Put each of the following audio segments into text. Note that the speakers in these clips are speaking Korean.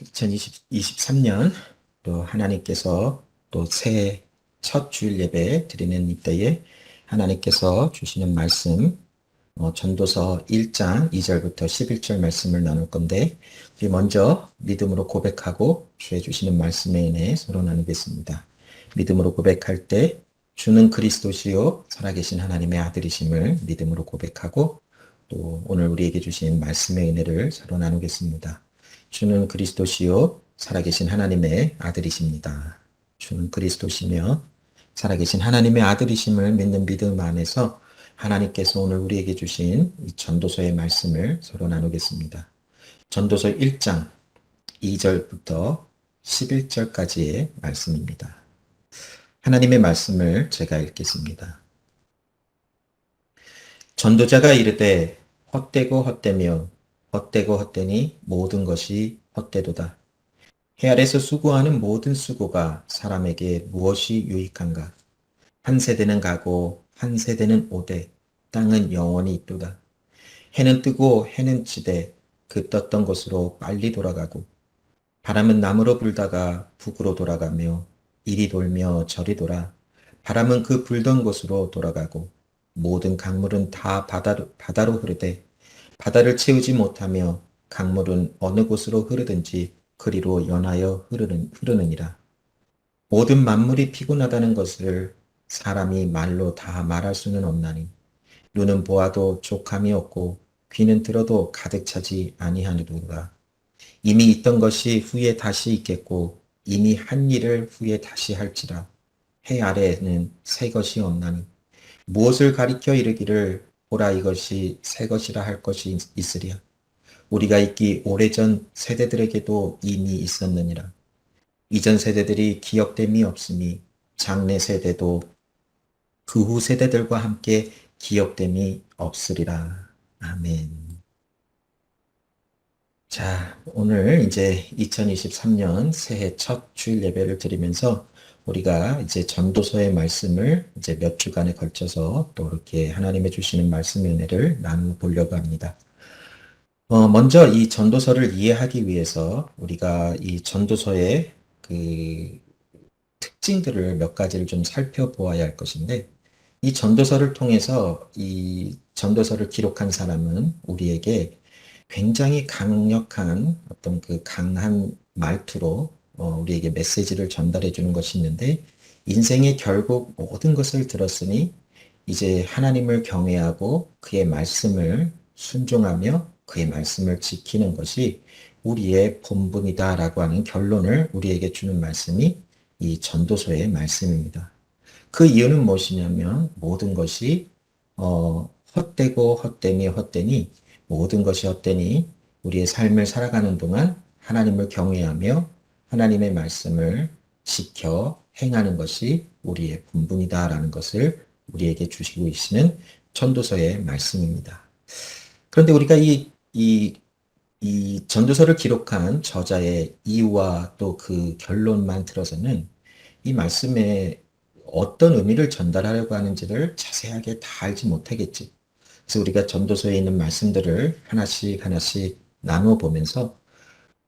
2023년 또 하나님께서 또 새해 첫 주일 예배 드리는 이때에 하나님께서 주시는 말씀, 전도서 1장 2절부터 11절 말씀을 나눌 건데, 우리 먼저 믿음으로 고백하고 주의 주시는 말씀에 인해 서로 나누겠습니다. 믿음으로 고백할 때 주는 그리스도시요 살아계신 하나님의 아들이심을 믿음으로 고백하고 또 오늘 우리에게 주신 말씀의 은혜를 서로 나누겠습니다. 주는 그리스도시요 살아계신 하나님의 아들이십니다. 주는 그리스도시며 살아계신 하나님의 아들이심을 믿는 믿음 안에서 하나님께서 오늘 우리에게 주신 이 전도서의 말씀을 서로 나누겠습니다. 전도서 1장 2절부터 11절까지의 말씀입니다. 하나님의 말씀을 제가 읽겠습니다. 전도자가 이르되 헛되고 헛되며 헛되고 헛되니 모든 것이 헛되도다. 해 아래서 수고하는 모든 수고가 사람에게 무엇이 유익한가? 한 세대는 가고 한 세대는 오되 땅은 영원히 있도다. 해는 뜨고 해는 지되 그 떴던 곳으로 빨리 돌아가고 바람은 남으로 불다가 북으로 돌아가며 이리 돌며 저리 돌아 바람은 그 불던 곳으로 돌아가고 모든 강물은 다 바다로 흐르되 바다를 채우지 못하며 강물은 어느 곳으로 흐르든지 그리로 연하여 흐르느니라. 모든 만물이 피곤하다는 것을 사람이 말로 다 말할 수는 없나니 눈은 보아도 족함이 없고 귀는 들어도 가득 차지 아니하느니라. 이미 있던 것이 후에 다시 있겠고 이미 한 일을 후에 다시 할지라. 해 아래에는 새 것이 없나니 무엇을 가리켜 이르기를 보라 이것이 새 것이라 할 것이 있으랴. 우리가 있기 오래전 세대들에게도 이미 있었느니라. 이전 세대들이 기억됨이 없으니 장래 세대도 그 후 세대들과 함께 기억됨이 없으리라. 아멘. 자, 오늘 이제 2023년 새해 첫 주일 예배를 드리면서 우리가 이제 전도서의 말씀을 이제 몇 주간에 걸쳐서 또 이렇게 하나님의 주시는 말씀의 은혜를 나눠보려고 합니다. 먼저 이 전도서를 이해하기 위해서 우리가 이 전도서의 그 특징들을 몇 가지를 좀 살펴보아야 할 것인데, 이 전도서를 통해서 이 전도서를 기록한 사람은 우리에게 굉장히 강력한 어떤 그 강한 말투로 우리에게 메시지를 전달해 주는 것이 있는데, 인생의 결국 모든 것을 들었으니 이제 하나님을 경외하고 그의 말씀을 순종하며 그의 말씀을 지키는 것이 우리의 본분이다라고 하는 결론을 우리에게 주는 말씀이 이 전도서의 말씀입니다. 그 이유는 무엇이냐면 모든 것이 헛되고 헛되니 헛되니 모든 것이 헛되니 우리의 삶을 살아가는 동안 하나님을 경외하며 하나님의 말씀을 지켜 행하는 것이 우리의 본분이다라는 것을 우리에게 주시고 계시는 전도서의 말씀입니다. 그런데 우리가 이 전도서를 기록한 저자의 이유와 또 그 결론만 들어서는 이 말씀에 어떤 의미를 전달하려고 하는지를 자세하게 다 알지 못하겠지. 그래서 우리가 전도서에 있는 말씀들을 하나씩 하나씩 나누어 보면서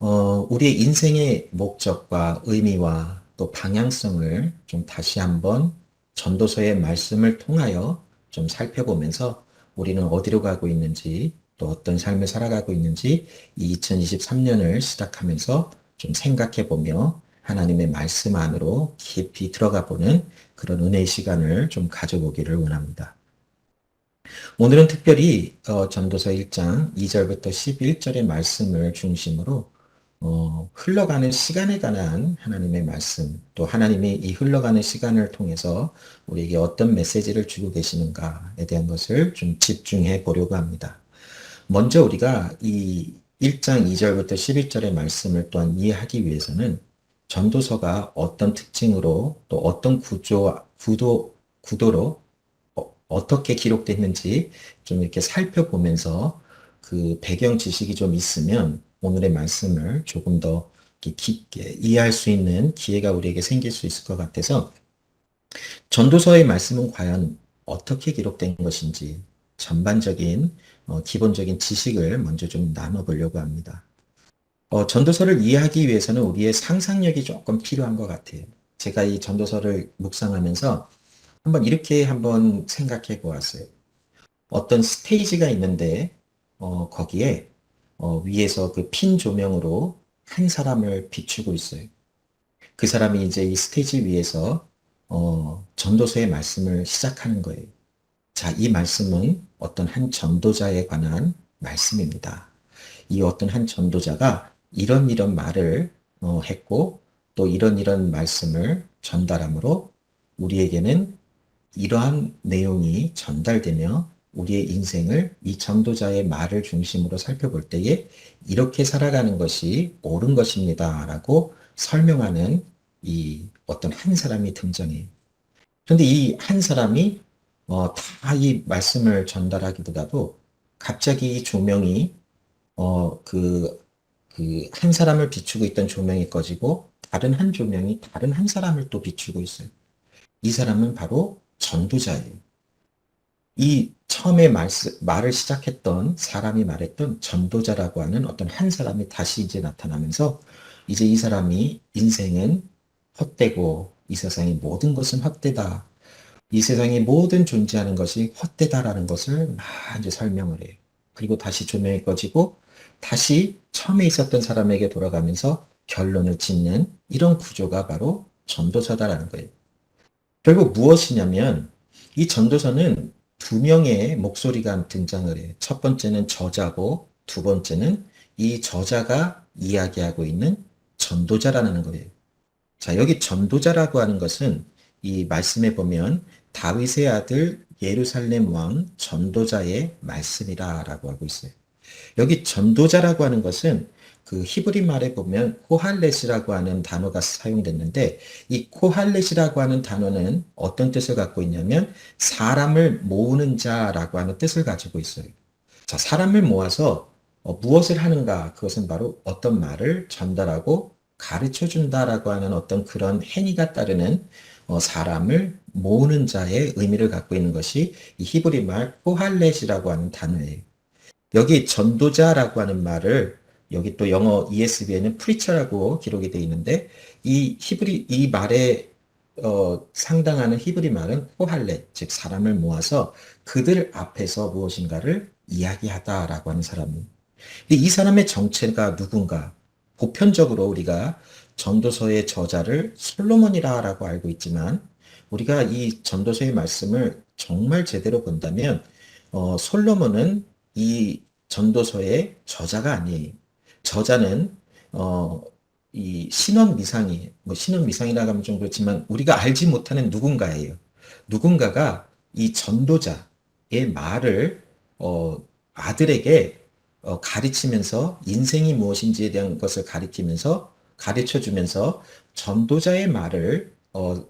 우리의 인생의 목적과 의미와 또 방향성을 좀 다시 한번 전도서의 말씀을 통하여 좀 살펴보면서 우리는 어디로 가고 있는지 또 어떤 삶을 살아가고 있는지 이 2023년을 시작하면서 좀 생각해 보며 하나님의 말씀 안으로 깊이 들어가 보는 그런 은혜의 시간을 좀 가져보기를 원합니다. 오늘은 특별히 전도서 1장 2절부터 11절의 말씀을 중심으로 흘러가는 시간에 관한 하나님의 말씀, 또 하나님이 이 흘러가는 시간을 통해서 우리에게 어떤 메시지를 주고 계시는가에 대한 것을 좀 집중해 보려고 합니다. 먼저 우리가 이 1장 2절부터 11절의 말씀을 또한 이해하기 위해서는 전도서가 어떤 특징으로 또 어떤 구도로 어떻게 기록됐는지 좀 이렇게 살펴보면서 그 배경 지식이 좀 있으면 오늘의 말씀을 조금 더 깊게 이해할 수 있는 기회가 우리에게 생길 수 있을 것 같아서 전도서의 말씀은 과연 어떻게 기록된 것인지 전반적인 기본적인 지식을 먼저 좀 나눠보려고 합니다. 전도서를 이해하기 위해서는 우리의 상상력이 조금 필요한 것 같아요. 제가 이 전도서를 묵상하면서 한번 생각해 보았어요. 어떤 스테이지가 있는데, 거기에, 위에서 그 핀 조명으로 한 사람을 비추고 있어요. 그 사람이 이제 이 스테이지 위에서, 전도서의 말씀을 시작하는 거예요. 자, 이 말씀은 어떤 한 전도자에 관한 말씀입니다. 이 어떤 한 전도자가 이런 말을 했고 또 이런 말씀을 전달함으로 우리에게는 이러한 내용이 전달되며 우리의 인생을 이 전도자의 말을 중심으로 살펴볼 때에 이렇게 살아가는 것이 옳은 것입니다. 라고 설명하는 이 어떤 한 사람이 등장해요. 그런데 이 한 사람이 다 이 말씀을 전달하기보다도 갑자기 이 조명이 그 한 사람을 비추고 있던 조명이 꺼지고 다른 한 조명이 다른 한 사람을 또 비추고 있어요. 이 사람은 바로 전도자예요. 이 처음에 말을 시작했던 사람이 말했던 전도자라고 하는 어떤 한 사람이 다시 이제 나타나면서 이제 이 사람이 인생은 헛되고 이 세상의 모든 것은 헛되다. 이 세상의 모든 존재하는 것이 헛되다라는 것을 막 이제 설명을 해요. 그리고 다시 조명이 꺼지고 다시 처음에 있었던 사람에게 돌아가면서 결론을 짓는 이런 구조가 바로 전도서다라는 거예요. 결국 무엇이냐면 이 전도서는 두 명의 목소리가 등장을 해요. 첫 번째는 저자고 두 번째는 이 저자가 이야기하고 있는 전도자라는 거예요. 자, 여기 전도자라고 하는 것은 이 말씀에 보면 다윗의 아들 예루살렘 왕 전도자의 말씀이라라고 하고 있어요. 여기 전도자라고 하는 것은 그 히브리 말에 보면 코할렛이라고 하는 단어가 사용됐는데 이 코할렛이라고 하는 단어는 어떤 뜻을 갖고 있냐면 사람을 모으는 자라고 하는 뜻을 가지고 있어요. 자, 사람을 모아서 무엇을 하는가? 그것은 바로 어떤 말을 전달하고 가르쳐 준다라고 하는 어떤 그런 행위가 따르는 사람을 모으는 자의 의미를 갖고 있는 것이 이 히브리 말 코할렛이라고 하는 단어예요. 여기 전도자라고 하는 말을 여기 또 영어 ESV에는 preacher라고 기록이 되어 있는데 이 말에 상당하는 히브리 말은 코할렛, 즉 사람을 모아서 그들 앞에서 무엇인가를 이야기하다라고 하는 사람은. 이 사람의 정체가 누군가? 보편적으로 우리가 전도서의 저자를 솔로몬이라고 알고 있지만 우리가 이 전도서의 말씀을 정말 제대로 본다면 솔로몬은 이 전도서의 저자가 아니에요. 저자는 이 신원 미상이에요. 뭐 신원 미상이라고 하면 좀 그렇지만 우리가 알지 못하는 누군가예요. 누군가가 이 전도자의 말을 아들에게 가르치면서 인생이 무엇인지에 대한 것을 가르치면서 가르쳐 주면서 전도자의 말을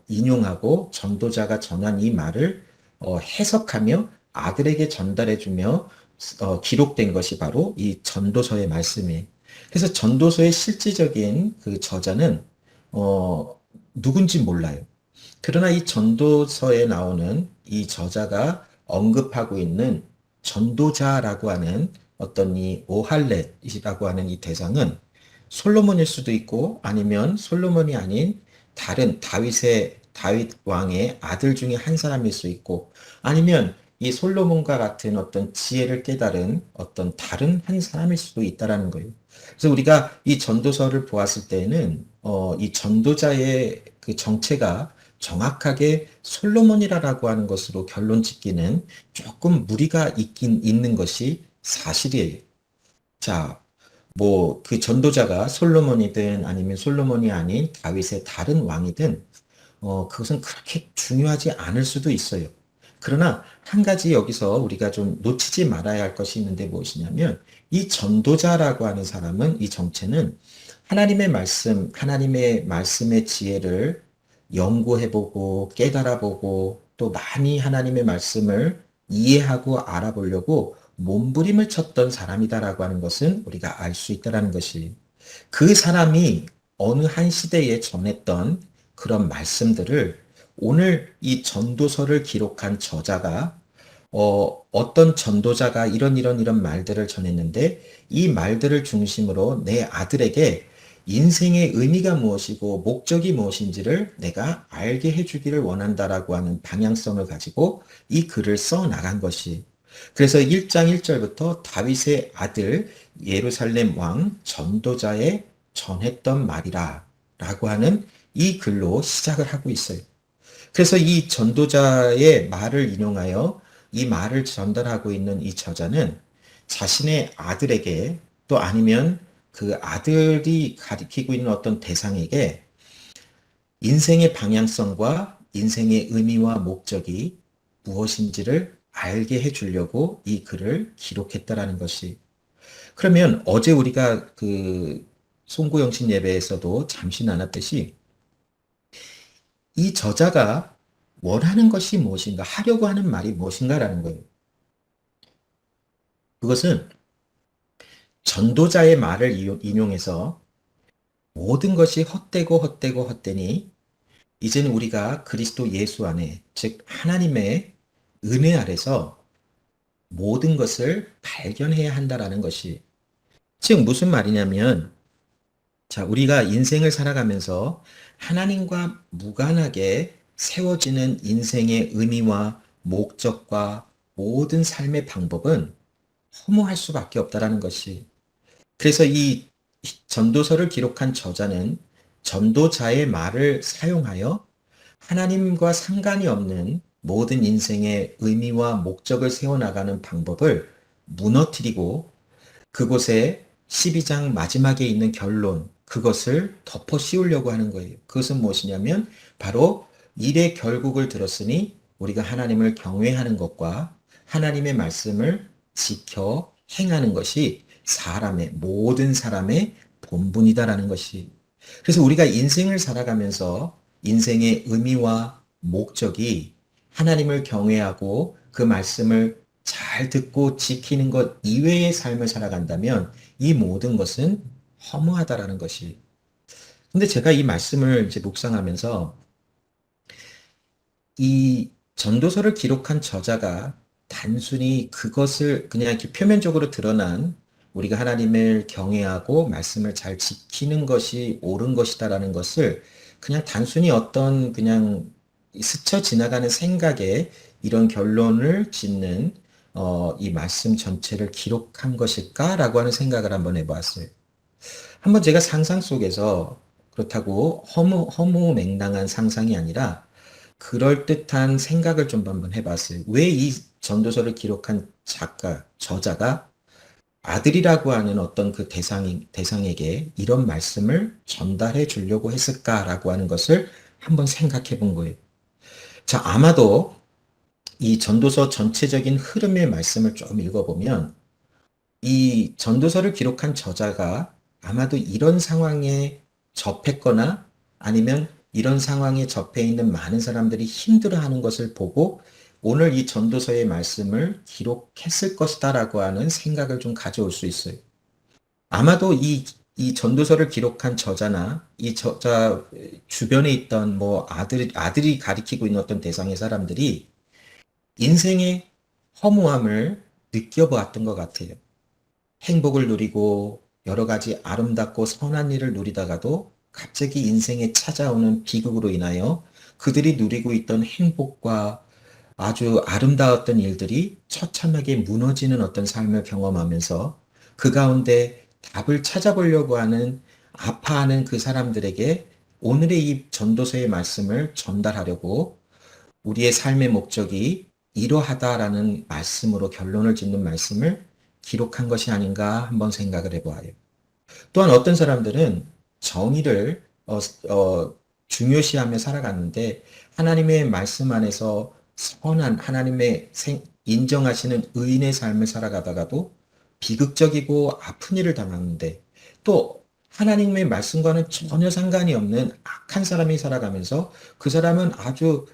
인용하고 전도자가 전한 이 말을 해석하며 아들에게 전달해 주며 기록된 것이 바로 이 전도서의 말씀이에요. 그래서 전도서의 실질적인 그 저자는 누군지 몰라요. 그러나 이 전도서에 나오는 이 저자가 언급하고 있는 전도자라고 하는 어떤 이 오할렛이라고 하는 이 대상은 솔로몬일 수도 있고 아니면 솔로몬이 아닌 다른 다윗 왕의 아들 중에 한 사람일 수 있고 아니면 이 솔로몬과 같은 어떤 지혜를 깨달은 어떤 다른 한 사람일 수도 있다라는 거예요. 그래서 우리가 이 전도서를 보았을 때는 이 전도자의 그 정체가 정확하게 솔로몬이라고 하는 것으로 결론 짓기는 조금 무리가 있긴 있는 것이 사실이에요. 자, 뭐 그 전도자가 솔로몬이든 아니면 솔로몬이 아닌 다윗의 다른 왕이든 그것은 그렇게 중요하지 않을 수도 있어요. 그러나 한 가지 여기서 우리가 좀 놓치지 말아야 할 것이 있는데 무엇이냐면 이 전도자라고 하는 사람은 이 정체는 하나님의 말씀의 지혜를 연구해보고 깨달아보고 또 많이 하나님의 말씀을 이해하고 알아보려고 몸부림을 쳤던 사람이다라고 하는 것은 우리가 알 수 있다라는 것이 그 사람이 어느 한 시대에 전했던 그런 말씀들을 오늘 이 전도서를 기록한 저자가 어떤 전도자가 이런 말들을 전했는데 이 말들을 중심으로 내 아들에게 인생의 의미가 무엇이고 목적이 무엇인지를 내가 알게 해주기를 원한다라고 하는 방향성을 가지고 이 글을 써 나간 것이. 그래서 1장 1절부터 다윗의 아들 예루살렘 왕 전도자의 전했던 말이라 라고 하는 이 글로 시작을 하고 있어요. 그래서 이 전도자의 말을 인용하여 이 말을 전달하고 있는 이 저자는 자신의 아들에게 또 아니면 그 아들이 가리키고 있는 어떤 대상에게 인생의 방향성과 인생의 의미와 목적이 무엇인지를 알게 해주려고 이 글을 기록했다라는 것이. 그러면 어제 우리가 그 송구영신 예배에서도 잠시 나눴듯이 이 저자가 원하는 것이 무엇인가, 하려고 하는 말이 무엇인가라는 거예요. 그것은 전도자의 말을 인용해서 모든 것이 헛되니 이제는 우리가 그리스도 예수 안에, 즉 하나님의 은혜 아래서 모든 것을 발견해야 한다라는 것이. 즉 무슨 말이냐면, 자, 우리가 인생을 살아가면서 하나님과 무관하게 세워지는 인생의 의미와 목적과 모든 삶의 방법은 허무할 수밖에 없다라는 것이. 그래서 이 전도서를 기록한 저자는 전도자의 말을 사용하여 하나님과 상관이 없는 모든 인생의 의미와 목적을 세워나가는 방법을 무너뜨리고 그곳에 12장 마지막에 있는 결론, 그것을 덮어 씌우려고 하는 거예요. 그것은 무엇이냐면 바로 일의 결국을 들었으니 우리가 하나님을 경외하는 것과 하나님의 말씀을 지켜 행하는 것이 모든 사람의 본분이다라는 것이. 그래서 우리가 인생을 살아가면서 인생의 의미와 목적이 하나님을 경외하고 그 말씀을 잘 듣고 지키는 것 이외의 삶을 살아간다면 이 모든 것은 허무하다라는 것이. 근데 제가 이 말씀을 이제 묵상하면서 이 전도서를 기록한 저자가 단순히 그것을 그냥 이렇게 표면적으로 드러난 우리가 하나님을 경외하고 말씀을 잘 지키는 것이 옳은 것이다라는 것을 그냥 단순히 어떤 그냥 스쳐 지나가는 생각에 이런 결론을 짓는 이 말씀 전체를 기록한 것일까라고 하는 생각을 한번 해보았어요. 한번 제가 상상 속에서 그렇다고 허무맹랑한 상상이 아니라 그럴듯한 생각을 좀 한번 해봤어요. 왜 이 전도서를 기록한 저자가 아들이라고 하는 어떤 그 대상에게 이런 말씀을 전달해 주려고 했을까라고 하는 것을 한번 생각해 본 거예요. 자, 아마도 이 전도서 전체적인 흐름의 말씀을 좀 읽어보면 이 전도서를 기록한 저자가 아마도 이런 상황에 접했거나 아니면 이런 상황에 접해 있는 많은 사람들이 힘들어하는 것을 보고 오늘 이 전도서의 말씀을 기록했을 것이다라고 하는 생각을 좀 가져올 수 있어요. 아마도 이 전도서를 기록한 저자나 이 저자 주변에 있던 뭐 아들이 가리키고 있는 어떤 대상의 사람들이 인생의 허무함을 느껴보았던 것 같아요. 행복을 누리고 여러 가지 아름답고 선한 일을 누리다가도 갑자기 인생에 찾아오는 비극으로 인하여 그들이 누리고 있던 행복과 아주 아름다웠던 일들이 처참하게 무너지는 어떤 삶을 경험하면서 그 가운데 답을 찾아보려고 하는 아파하는 그 사람들에게 오늘의 이 전도서의 말씀을 전달하려고 우리의 삶의 목적이 이러하다라는 말씀으로 결론을 짓는 말씀을 기록한 것이 아닌가 한번 생각을 해보아요. 또한 어떤 사람들은 정의를 중요시하며 살아갔는데 하나님의 말씀 안에서 선한 하나님의 인정하시는 의인의 삶을 살아가다가도 비극적이고 아픈 일을 당하는데 또 하나님의 말씀과는 전혀 상관이 없는 악한 사람이 살아가면서 그 사람은 아주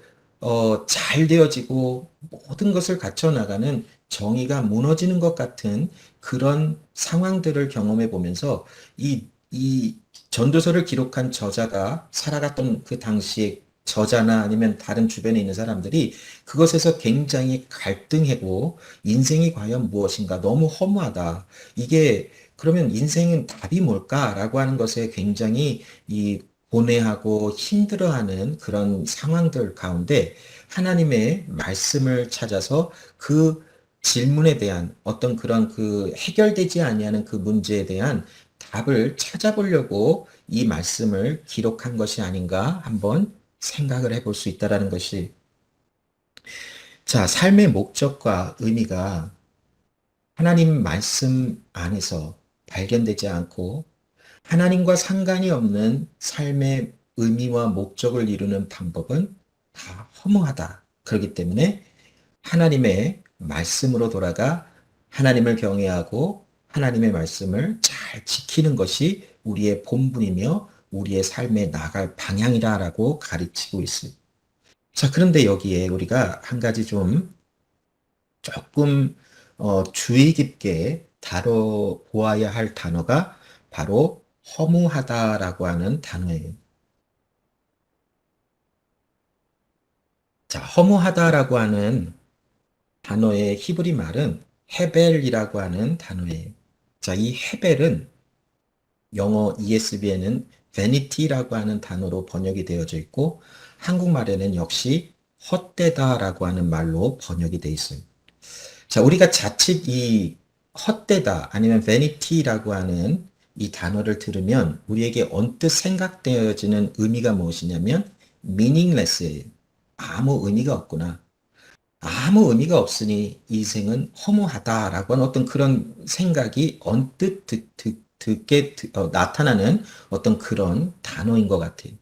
잘 되어지고 모든 것을 갖춰 나가는 정의가 무너지는 것 같은 그런 상황들을 경험해 보면서 이 전도서를 기록한 저자가 살아갔던 그 당시의 저자나 아니면 다른 주변에 있는 사람들이 그것에서 굉장히 갈등하고 인생이 과연 무엇인가 너무 허무하다. 이게 그러면 인생은 답이 뭘까라고 하는 것에 굉장히 이 고뇌하고 힘들어하는 그런 상황들 가운데 하나님의 말씀을 찾아서 그 질문에 대한 어떤 그런 그 해결되지 아니하는 그 문제에 대한 답을 찾아보려고 이 말씀을 기록한 것이 아닌가 한번 생각을 해볼 수 있다라는 것이 자, 삶의 목적과 의미가 하나님 말씀 안에서 발견되지 않고 하나님과 상관이 없는 삶의 의미와 목적을 이루는 방법은 다 허무하다. 그렇기 때문에 하나님의 말씀으로 돌아가 하나님을 경외하고 하나님의 말씀을 잘 지키는 것이 우리의 본분이며 우리의 삶에 나갈 방향이라고 가르치고 있습니다. 자, 그런데 여기에 우리가 한 가지 좀 조금 주의 깊게 다뤄보아야 할 단어가 바로 허무하다라고 하는 단어예요. 자, 허무하다라고 하는 단어의 히브리 말은 헤벨이라고 하는 단어예요. 자, 이 헤벨은 영어 ESV에는 vanity라고 하는 단어로 번역이 되어져 있고 한국말에는 역시 헛되다라고 하는 말로 번역이 되어 있어요. 자, 우리가 자칫 이 헛되다 아니면 vanity라고 하는 이 단어를 들으면 우리에게 언뜻 생각되어지는 의미가 무엇이냐면 meaningless예요. 아무 의미가 없구나. 아무 의미가 없으니 인생은 허무하다라고 하는 어떤 그런 생각이 언뜻 나타나는 어떤 그런 단어인 것 같아요.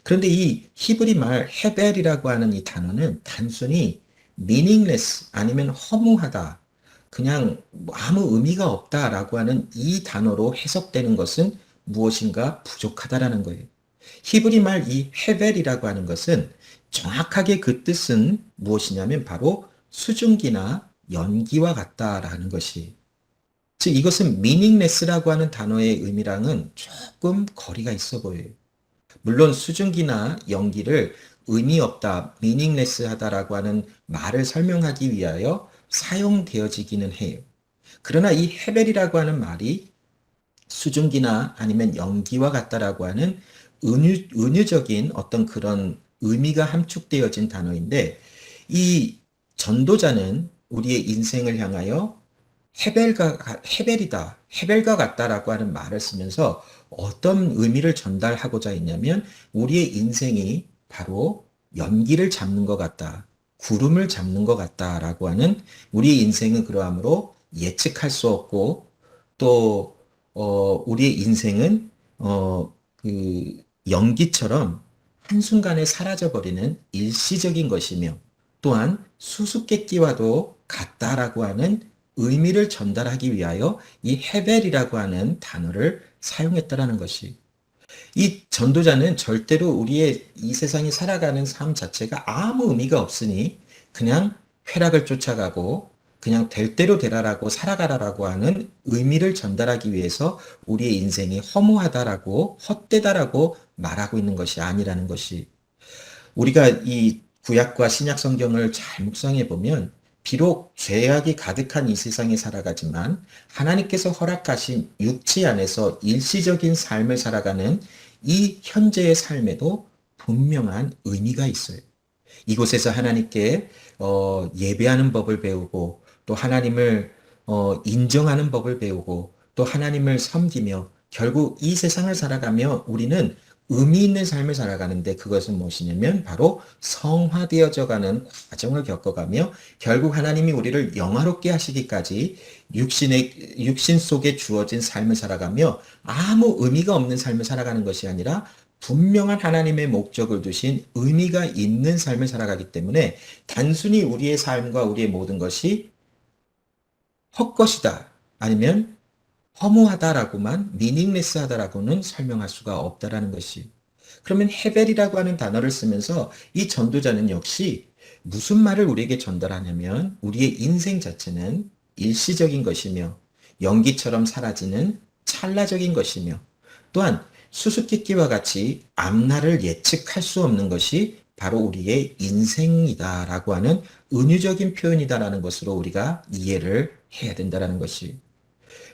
그런데 이 히브리 말 헤벨이라고 하는 이 단어는 단순히 meaningless 아니면 허무하다, 그냥 뭐 아무 의미가 없다라고 하는 이 단어로 해석되는 것은 무엇인가 부족하다라는 거예요. 히브리 말 이 헤벨이라고 하는 것은 정확하게 그 뜻은 무엇이냐면 바로 수증기나 연기와 같다라는 것이. 즉 이것은 meaningless라고 하는 단어의 의미랑은 조금 거리가 있어 보여요. 물론 수증기나 연기를 의미 없다, meaningless 하다라고 하는 말을 설명하기 위하여 사용되어지기는 해요. 그러나 이 헤벨이라고 하는 말이 수증기나 아니면 연기와 같다라고 하는 은유적인 어떤 그런 의미가 함축되어진 단어인데 이 전도자는 우리의 인생을 향하여 헤벨이다, 헤벨과 같다라고 하는 말을 쓰면서 어떤 의미를 전달하고자 했냐면 우리의 인생이 바로 연기를 잡는 것 같다, 구름을 잡는 것 같다라고 하는 우리의 인생은 그러하므로 예측할 수 없고 또 우리의 인생은 그 연기처럼 한순간에 사라져버리는 일시적인 것이며 또한 수수께끼와도 같다라고 하는 의미를 전달하기 위하여 이 헤벨이라고 하는 단어를 사용했다라는 것이 이 전도자는 절대로 우리의 이 세상에 살아가는 삶 자체가 아무 의미가 없으니 그냥 쾌락을 쫓아가고 그냥 될 대로 되라라고 살아가라라고 하는 의미를 전달하기 위해서 우리의 인생이 허무하다라고 헛되다라고 말하고 있는 것이 아니라는 것이 우리가 이 구약과 신약 성경을 잘 묵상해 보면 비록 죄악이 가득한 이 세상에 살아가지만 하나님께서 허락하신 육체 안에서 일시적인 삶을 살아가는 이 현재의 삶에도 분명한 의미가 있어요. 이곳에서 하나님께 예배하는 법을 배우고 또 하나님을 인정하는 법을 배우고 또 하나님을 섬기며 결국 이 세상을 살아가며 우리는 의미 있는 삶을 살아가는데 그것은 무엇이냐면 바로 성화되어져 가는 과정을 겪어가며 결국 하나님이 우리를 영화롭게 하시기까지 육신 속에 주어진 삶을 살아가며 아무 의미가 없는 삶을 살아가는 것이 아니라 분명한 하나님의 목적을 두신 의미가 있는 삶을 살아가기 때문에 단순히 우리의 삶과 우리의 모든 것이 헛것이다 아니면 허무하다라고만 미닝레스하다라고는 설명할 수가 없다라는 것이 그러면 헤벨이라고 하는 단어를 쓰면서 이 전도자는 역시 무슨 말을 우리에게 전달하냐면 우리의 인생 자체는 일시적인 것이며 연기처럼 사라지는 찰나적인 것이며 또한 수수께끼와 같이 앞날을 예측할 수 없는 것이 바로 우리의 인생이다라고 하는 은유적인 표현이다라는 것으로 우리가 이해를 해야 된다라는 것이.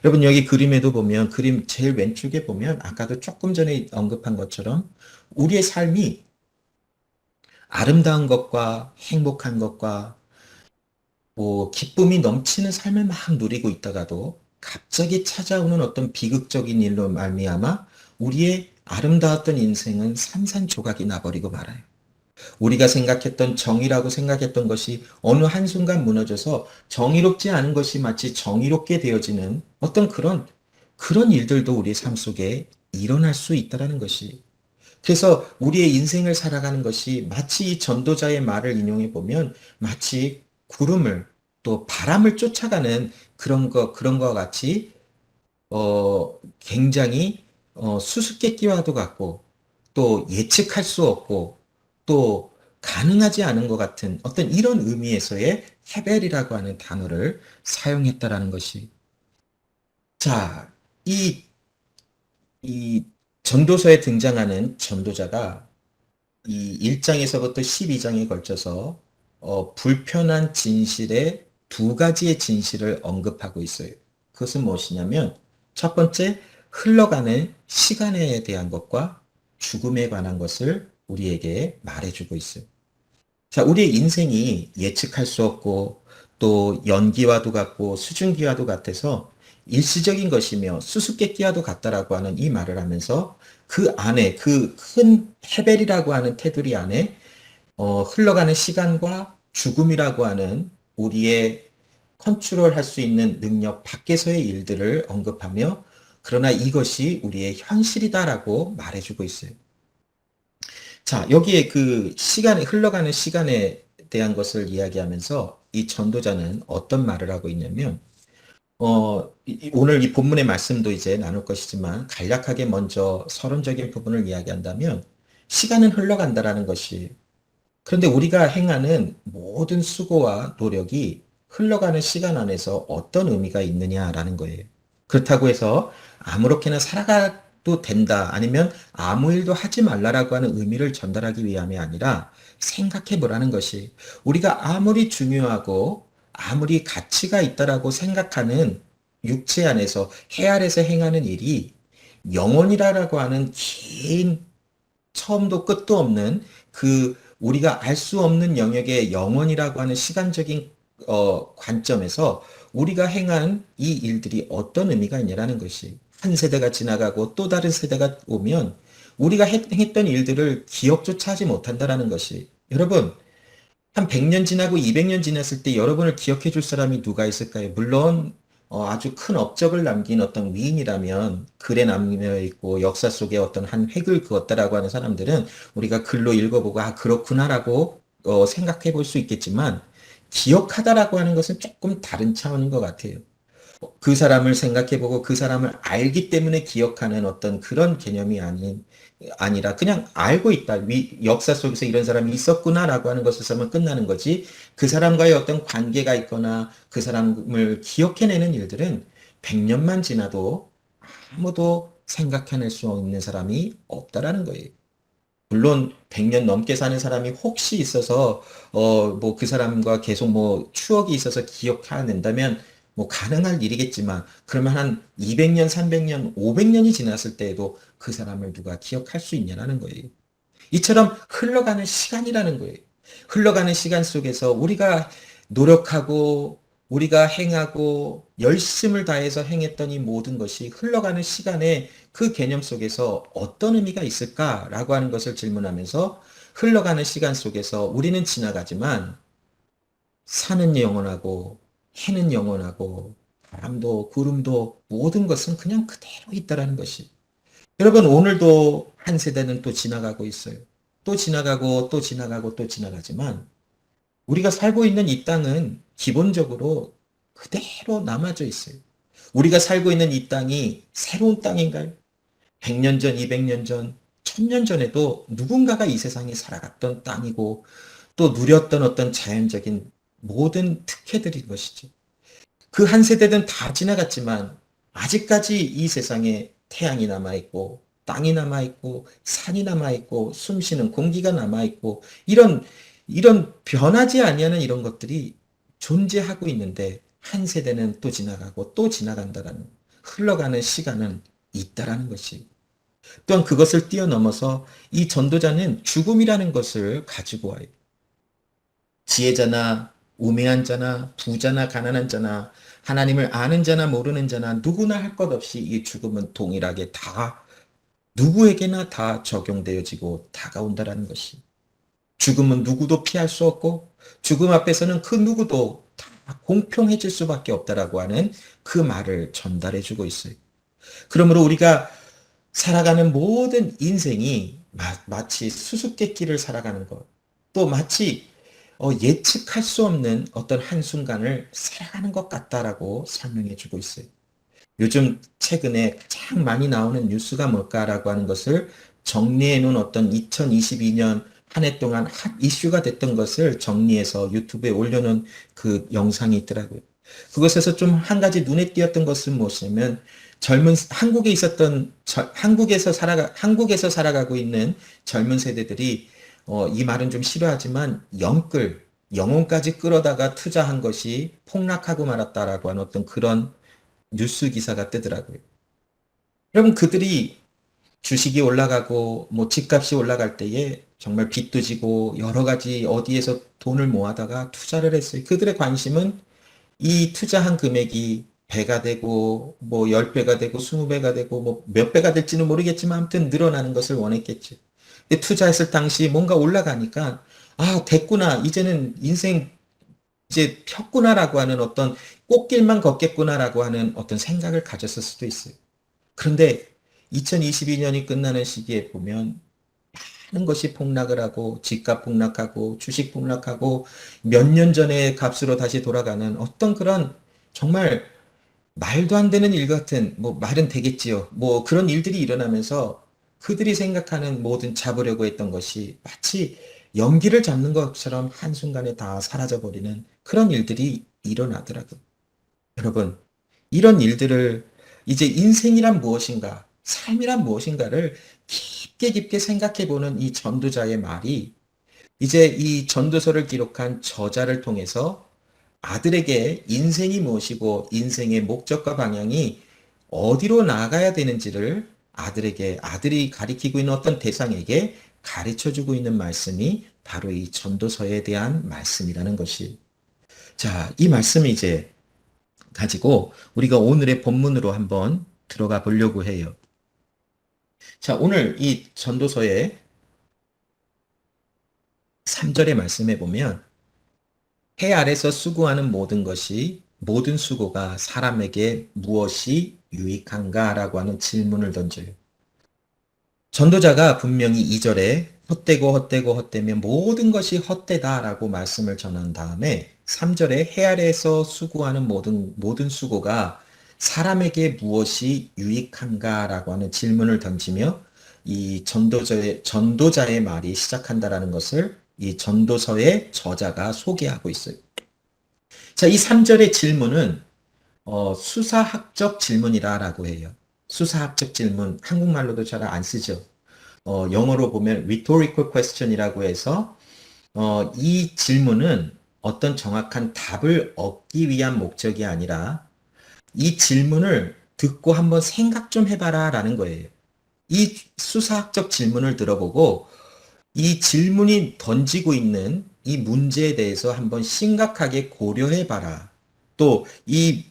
여러분 여기 그림에도 보면 그림 제일 왼쪽에 보면 아까도 조금 전에 언급한 것처럼 우리의 삶이 아름다운 것과 행복한 것과 뭐 기쁨이 넘치는 삶을 막 누리고 있다가도 갑자기 찾아오는 어떤 비극적인 일로 말미암아 우리의 아름다웠던 인생은 산산조각이 나버리고 말아요. 우리가 생각했던 정의라고 생각했던 것이 어느 한순간 무너져서 정의롭지 않은 것이 마치 정의롭게 되어지는 어떤 그런 일들도 우리의 삶 속에 일어날 수 있다라는 것이. 그래서 우리의 인생을 살아가는 것이 마치 이 전도자의 말을 인용해 보면 마치 구름을 또 바람을 쫓아가는 그런 것 같이 굉장히 수수께끼와도 같고 또 예측할 수 없고 또 가능하지 않은 것 같은 어떤 이런 의미에서의 헤벨이라고 하는 단어를 사용했다라는 것이. 자, 이, 이 전도서에 등장하는 전도자가 이 1장에서부터 12장에 걸쳐서 불편한 진실의 두 가지의 진실을 언급하고 있어요. 그것은 무엇이냐면 첫 번째, 흘러가는 시간에 대한 것과 죽음에 관한 것을 우리에게 말해주고 있어요. 자, 우리의 인생이 예측할 수 없고 또 연기와도 같고 수증기와도 같아서 일시적인 것이며 수수께끼와도 같다라고 하는 이 말을 하면서 그 안에 그 큰 헤벨이라고 하는 테두리 안에 흘러가는 시간과 죽음이라고 하는 우리의 컨트롤할 수 있는 능력 밖에서의 일들을 언급하며 그러나 이것이 우리의 현실이다라고 말해주고 있어요. 자, 여기에 그 시간에, 흘러가는 시간에 대한 것을 이야기하면서 이 전도자는 어떤 말을 하고 있냐면, 오늘 이 본문의 말씀도 이제 나눌 것이지만 간략하게 먼저 서론적인 부분을 이야기한다면 시간은 흘러간다라는 것이 그런데 우리가 행하는 모든 수고와 노력이 흘러가는 시간 안에서 어떤 의미가 있느냐라는 거예요. 그렇다고 해서 아무렇게나 살아가도 된다 아니면 아무 일도 하지 말라라고 하는 의미를 전달하기 위함이 아니라 생각해 보라는 것이 우리가 아무리 중요하고 아무리 가치가 있다라고 생각하는 육체 안에서 해 아래서 행하는 일이 영원이라고 하는 긴 처음도 끝도 없는 그 우리가 알 수 없는 영역의 영원이라고 하는 시간적인 관점에서 우리가 행한 이 일들이 어떤 의미가 있냐라는 것이 한 세대가 지나가고 또 다른 세대가 오면 우리가 했던 일들을 기억조차 하지 못한다라는 것이 여러분 한 100년 지나고 200년 지났을 때 여러분을 기억해 줄 사람이 누가 있을까요? 물론 아주 큰 업적을 남긴 어떤 위인이라면 글에 남겨 있고 역사 속에 어떤 한 획을 그었다라고 하는 사람들은 우리가 글로 읽어보고 아 그렇구나라고 생각해 볼 수 있겠지만 기억하다라고 하는 것은 조금 다른 차원인 것 같아요. 그 사람을 생각해보고 그 사람을 알기 때문에 기억하는 어떤 그런 개념이 아니라 그냥 알고 있다. 역사 속에서 이런 사람이 있었구나라고 하는 것에서만 끝나는 거지. 그 사람과의 어떤 관계가 있거나 그 사람을 기억해내는 일들은 100년만 지나도 아무도 생각해낼 수 없는 사람이 없다라는 거예요. 물론 100년 넘게 사는 사람이 혹시 있어서 뭐 그 사람과 계속 뭐 추억이 있어서 기억해낸다면 뭐 가능할 일이겠지만 그러면 한 200년, 300년, 500년이 지났을 때에도 그 사람을 누가 기억할 수 있냐라는 거예요. 이처럼 흘러가는 시간이라는 거예요. 흘러가는 시간 속에서 우리가 노력하고 우리가 행하고 열심을 다해서 행했던 이 모든 것이 흘러가는 시간에 그 개념 속에서 어떤 의미가 있을까라고 하는 것을 질문하면서 흘러가는 시간 속에서 우리는 지나가지만 산은 영원하고 해는 영원하고 바람도 구름도 모든 것은 그냥 그대로 있다라는 것이. 여러분 오늘도 한 세대는 또 지나가고 있어요. 또 지나가고 또 지나가고 또 지나가지만 우리가 살고 있는 이 땅은 기본적으로 그대로 남아져 있어요. 우리가 살고 있는 이 땅이 새로운 땅인가요? 100년 전, 200년 전, 1000년 전에도 누군가가 이 세상에 살아갔던 땅이고 또 누렸던 어떤 자연적인 모든 특혜들인 것이죠. 그 한 세대는 다 지나갔지만 아직까지 이 세상에 태양이 남아있고 땅이 남아있고, 산이 남아있고, 숨쉬는 공기가 남아있고, 이런 변하지 아니하는 이런 것들이 존재하고 있는데, 한 세대는 또 지나가고 또 지나간다라는, 흘러가는 시간은 있다라는 것이. 또한 그것을 뛰어넘어서 이 전도자는 죽음이라는 것을 가지고 와요. 지혜자나 우매한 자나 부자나 가난한 자나 하나님을 아는 자나 모르는 자나 누구나 할 것 없이 이 죽음은 동일하게 다 누구에게나 다 적용되어지고 다가온다라는 것이. 죽음은 누구도 피할 수 없고 죽음 앞에서는 그 누구도 다 공평해질 수밖에 없다라고 하는 그 말을 전달해 주고 있어요. 그러므로 우리가 살아가는 모든 인생이 마치 수수께끼를 살아가는 것, 또 마치 예측할 수 없는 어떤 한순간을 살아가는 것 같다라고 설명해 주고 있어요. 요즘 최근에 가장 많이 나오는 뉴스가 뭘까라고 하는 것을 정리해 놓은 어떤 2022년 한 해 동안 핫 이슈가 됐던 것을 정리해서 유튜브에 올려놓은 그 영상이 있더라고요. 그것에서 좀 한 가지 눈에 띄었던 것은 무엇이냐면 한국에 있었던 한국에서 살아가고 있는 젊은 세대들이 이 말은 좀 싫어하지만 영혼까지 끌어다가 투자한 것이 폭락하고 말았다라고 하는 어떤 그런 뉴스 기사가 뜨더라고요. 여러분 그들이 주식이 올라가고 뭐 집값이 올라갈 때에 정말 빚도 지고 여러 가지 어디에서 돈을 모아다가 투자를 했어요. 그들의 관심은 이 투자한 금액이 배가 되고 뭐 10배가 되고 20배가 되고 뭐 몇 배가 될지는 모르겠지만 아무튼 늘어나는 것을 원했겠죠. 근데 투자했을 당시 뭔가 올라가니까 아, 됐구나. 이제는 인생 이제 폈구나라고 하는 어떤 꽃길만 걷겠구나라고 하는 어떤 생각을 가졌을 수도 있어요. 그런데 2022년이 끝나는 시기에 보면 많은 것이 폭락을 하고 집값 폭락하고 주식 폭락하고 몇 년 전의 값으로 다시 돌아가는 어떤 그런 정말 말도 안 되는 일 같은 뭐 말은 되겠지요. 뭐 그런 일들이 일어나면서 그들이 생각하는 모든 잡으려고 했던 것이 마치 연기를 잡는 것처럼 한순간에 다 사라져버리는 그런 일들이 일어나더라고요. 여러분, 이런 일들을 이제 인생이란 무엇인가, 삶이란 무엇인가를 깊게 깊게 생각해 보는 이 전도자의 말이 이제 이 전도서를 기록한 저자를 통해서 아들에게 인생이 무엇이고 인생의 목적과 방향이 어디로 나아가야 되는지를 아들이 가리키고 있는 어떤 대상에게 가르쳐 주고 있는 말씀이 바로 이 전도서에 대한 말씀이라는 것이. 자, 이 말씀이 이제 가지고 우리가 오늘의 본문으로 한번 들어가 보려고 해요. 자, 오늘 이 전도서의 3절의 말씀에 보면 해 아래서 수고하는 모든 수고가 사람에게 무엇이 유익한가라고 하는 질문을 던져요. 전도자가 분명히 2절에 헛되며 모든 것이 헛되다라고 말씀을 전한 다음에 3절에 해 아래에서 수고하는 모든 수고가 사람에게 무엇이 유익한가라고 하는 질문을 던지며 이 전도자의 말이 시작한다라는 것을 이 전도서의 저자가 소개하고 있어요. 자, 이 3절의 질문은 수사학적 질문이라고 해요. 수사학적 질문, 한국말로도 잘 안 쓰죠. 영어로 보면 rhetorical question이라고 해서 이 질문은 어떤 정확한 답을 얻기 위한 목적이 아니라 이 질문을 듣고 한번 생각 좀 해봐라 라는 거예요. 이 수사학적 질문을 들어보고 이 질문이 던지고 있는 이 문제에 대해서 한번 심각하게 고려해봐라. 또 이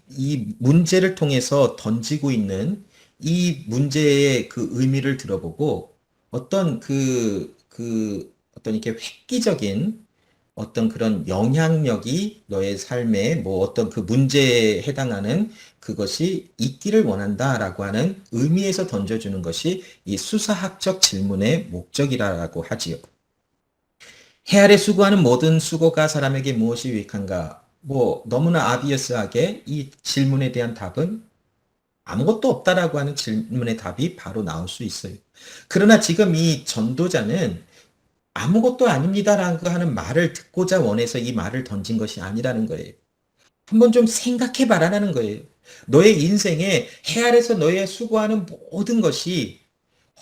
문제를 통해서 던지고 있는 이 문제의 그 의미를 들어보고 어떤 어떤 이렇게 획기적인 어떤 그런 영향력이 너의 삶에 뭐 어떤 그 문제에 해당하는 그것이 있기를 원한다라고 하는 의미에서 던져주는 것이 이 수사학적 질문의 목적이라고 하지요. 해 아래 수고하는 모든 수고가 사람에게 무엇이 유익한가? 뭐 너무나 아비어스하게 이 질문에 대한 답은 아무것도 없다라고 하는 질문의 답이 바로 나올 수 있어요. 그러나 지금 이 전도자는 아무것도 아닙니다라고 하는 말을 듣고자 원해서 이 말을 던진 것이 아니라는 거예요. 한번 좀 생각해 봐라라는 거예요. 너의 인생에 해 아래서 너의 수고하는 모든 것이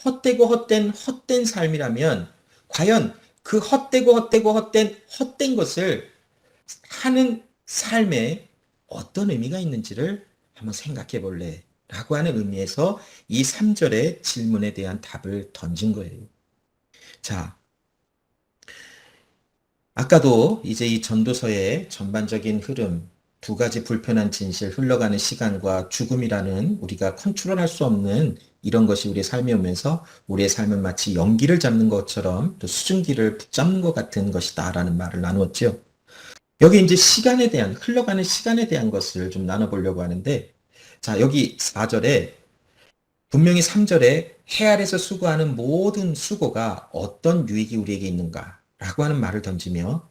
헛되고 헛된 삶이라면 과연 그 헛된 것을 하는 삶에 어떤 의미가 있는지를 한번 생각해 볼래? 라고 하는 의미에서 이 3절의 질문에 대한 답을 던진 거예요. 자, 아까도 이제 이 전도서의 전반적인 흐름, 두 가지 불편한 진실, 흘러가는 시간과 죽음이라는 우리가 컨트롤할 수 없는 이런 것이 우리의 삶에 오면서 우리의 삶은 마치 연기를 잡는 것처럼 또 수증기를 붙잡는 것 같은 것이다라는 말을 나누었죠. 여기 이제 시간에 대한, 흘러가는 시간에 대한 것을 좀 나눠보려고 하는데, 자, 여기 4절에 분명히 3절에 해 아래서 수고하는 모든 수고가 어떤 유익이 우리에게 있는가라고 하는 말을 던지며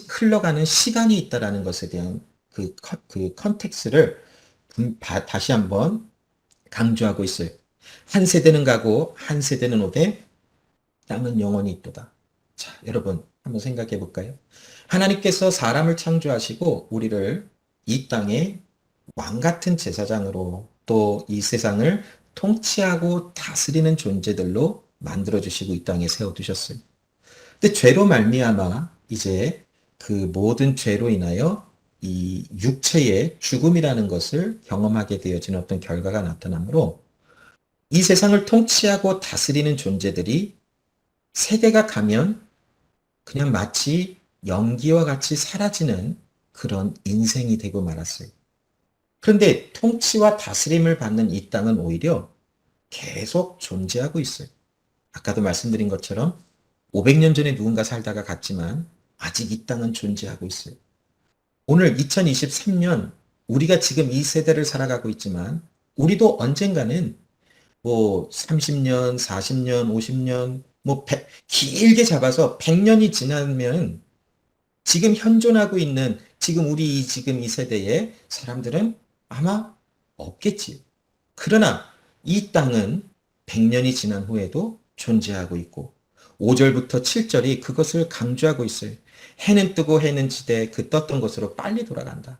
흘러가는 시간이 있다라는 것에 대한 그 컨텍스트를 다시 한번 강조하고 있어요. 한 세대는 가고 한 세대는 오되 땅은 영원히 있도다. 자, 여러분 한번 생각해 볼까요? 하나님께서 사람을 창조하시고 우리를 이 땅에 왕 같은 제사장으로 또 이 세상을 통치하고 다스리는 존재들로 만들어 주시고 이 땅에 세워 두셨어요. 근데 죄로 말미암아 이제 그 모든 죄로 인하여 이 육체의 죽음이라는 것을 경험하게 되어지는 어떤 결과가 나타나므로 이 세상을 통치하고 다스리는 존재들이 세대가 가면 그냥 마치 연기와 같이 사라지는 그런 인생이 되고 말았어요. 그런데 통치와 다스림을 받는 이 땅은 오히려 계속 존재하고 있어요. 아까도 말씀드린 것처럼 500년 전에 누군가 살다가 갔지만 아직 이 땅은 존재하고 있어요. 오늘 2023년 우리가 지금 이 세대를 살아가고 있지만 우리도 언젠가는 뭐 30년, 40년, 50년, 뭐 길게 잡아서 100년이 지나면 지금 현존하고 있는 지금 이 세대의 사람들은 아마 없겠지요. 그러나 이 땅은 100년이 지난 후에도 존재하고 있고 5절부터 7절이 그것을 강조하고 있어요. 해는 뜨고 해는 지되 그 떴던 곳으로 빨리 돌아간다.